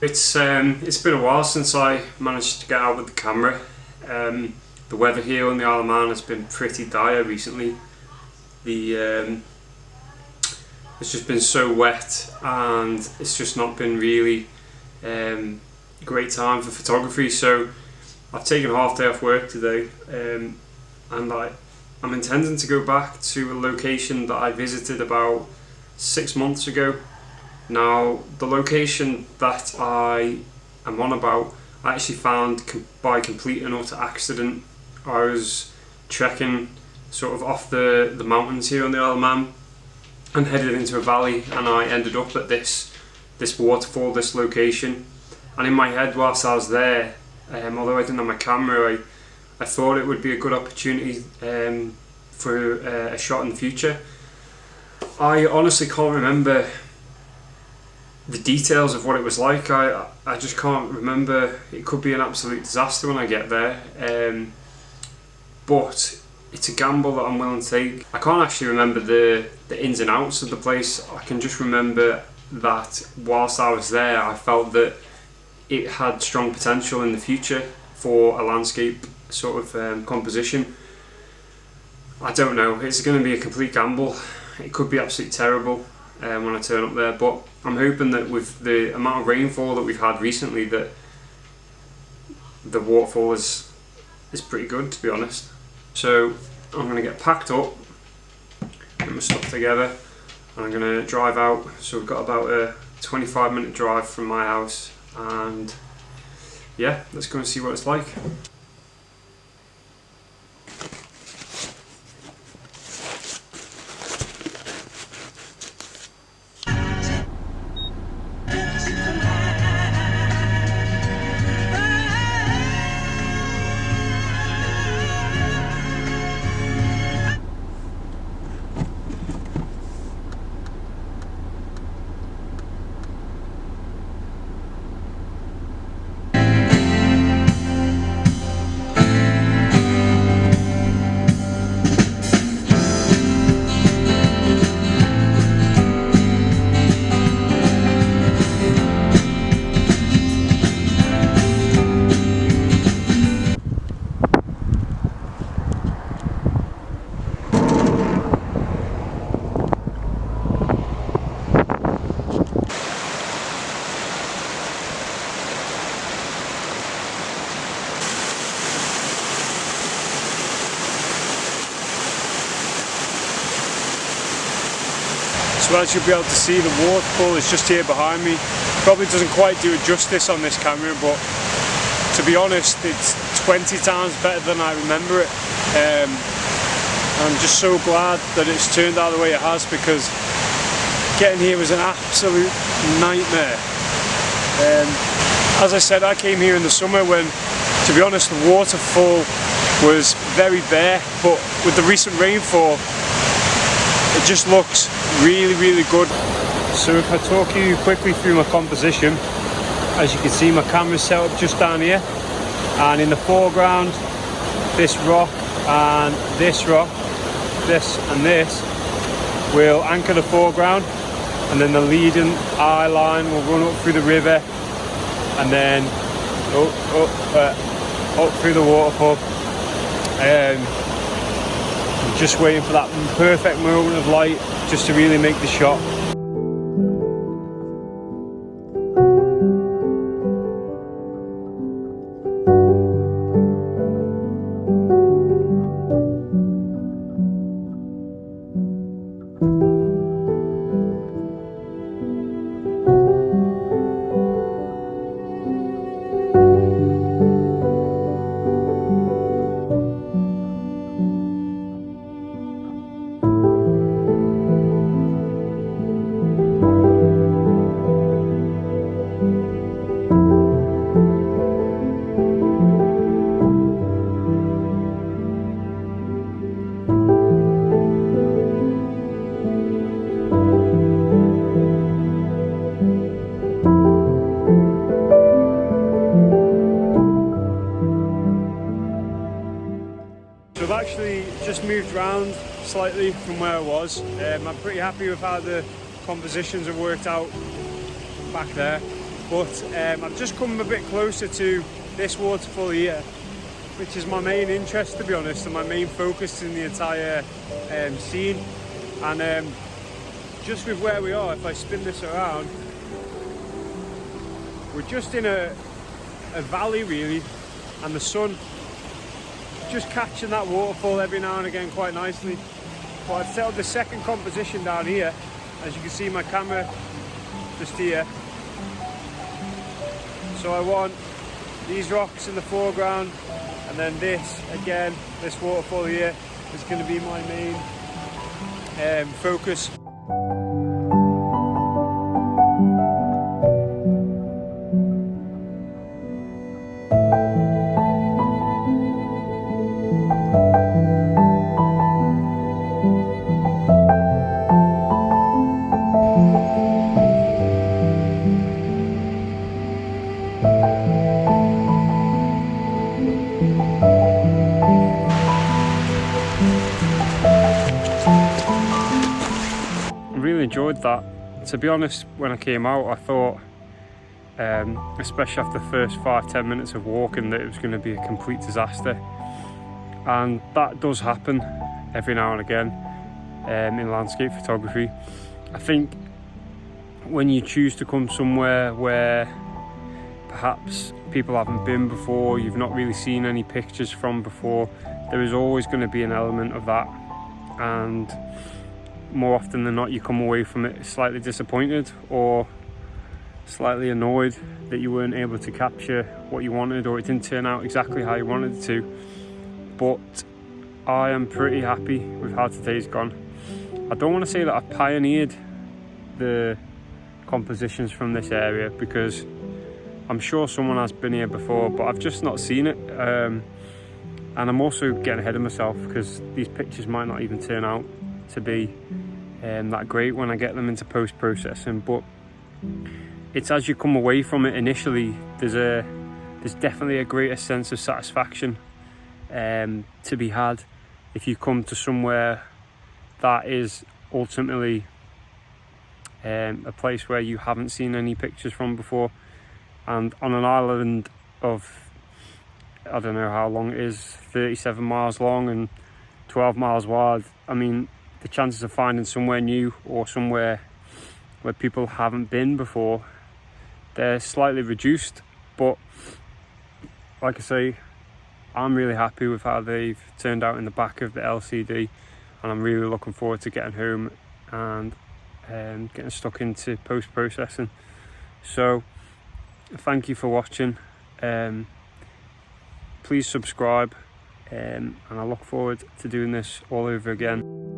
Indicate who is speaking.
Speaker 1: It's been a while since I managed to get out with the camera. The weather here on the Isle of Man has been pretty dire recently. It's just been so wet, and it's just not been really a great time for photography. So I've taken a half day off work today, and I'm intending to go back to a location that I visited about 6 months ago. Now, the location that I am on about, I actually found by complete and utter accident. I was trekking sort of off the mountains here on the Isle of Man and headed into a valley, and I ended up at this waterfall, this location. And in my head, whilst I was there, although I didn't have my camera, I thought it would be a good opportunity for a shot in the future. I honestly can't remember the details of what it was like. I just can't remember. It could be an absolute disaster when I get there, but it's a gamble that I'm willing to take. I can't actually remember the ins and outs of the place. I can just remember that whilst I was there, I felt that it had strong potential in the future for a landscape sort of composition. I don't know, it's going to be a complete gamble. It could be absolutely terrible when I turn up there, but I'm hoping that with the amount of rainfall that we've had recently, that the waterfall is pretty good, to be honest. So I'm going to get packed up, get my stuff together, and I'm going to drive out. So we've got about a 25-minute drive from my house, and yeah, let's go and see what it's like. So as you'll be able to see, the waterfall is just here behind me. Probably doesn't quite do it justice on this camera, but to be honest, it's 20 times better than I remember it. I'm just so glad that it's turned out the way it has, because getting here was an absolute nightmare. As I said, I came here in the summer when, to be honest, the waterfall was very bare, but with the recent rainfall, it just looks really, really good. So if I talk you quickly through my composition, as you can see, my camera's set up just down here, and in the foreground, this rock and this rock, this and this will anchor the foreground, and then the leading eye line will run up through the river, and then up through the waterfall. I'm just waiting for that perfect moment of light just to really make the shot. actually just moved around slightly from where I was. I'm pretty happy with how the compositions have worked out back there. But I've just come a bit closer to this waterfall here, which is my main interest, to be honest, and my main focus in the entire scene. And just with where we are, if I spin this around, we're just in a valley really, and the sun just catching that waterfall every now and again quite nicely. But I've set up the second composition down here. As you can see, my camera just here. So I want these rocks in the foreground, and then this again, this waterfall here is going to be my main focus. Enjoyed that. To be honest, when I came out, I thought, especially after the first 5-10 minutes of walking, that it was going to be a complete disaster, and that does happen every now and again in landscape photography. I think when you choose to come somewhere where perhaps people haven't been before, you've not really seen any pictures from before, there is always going to be an element of that, and more often than not you come away from it slightly disappointed or slightly annoyed that you weren't able to capture what you wanted, or it didn't turn out exactly how you wanted it to. But I am pretty happy with how today's gone. I don't want to say that I've pioneered the compositions from this area, because I'm sure someone has been here before, but I've just not seen it. And I'm also getting ahead of myself, because these pictures might not even turn out to be that great when I get them into post-processing. But it's as you come away from it initially, there's definitely a greater sense of satisfaction to be had if you come to somewhere that is ultimately a place where you haven't seen any pictures from before, and on an island of, I don't know how long it is, 37 miles long and 12 miles wide. I mean, the chances of finding somewhere new or somewhere where people haven't been before, they're slightly reduced. But like I say, I'm really happy with how they've turned out in the back of the LCD, and I'm really looking forward to getting home and getting stuck into post-processing. So thank you for watching. Please subscribe, and I look forward to doing this all over again.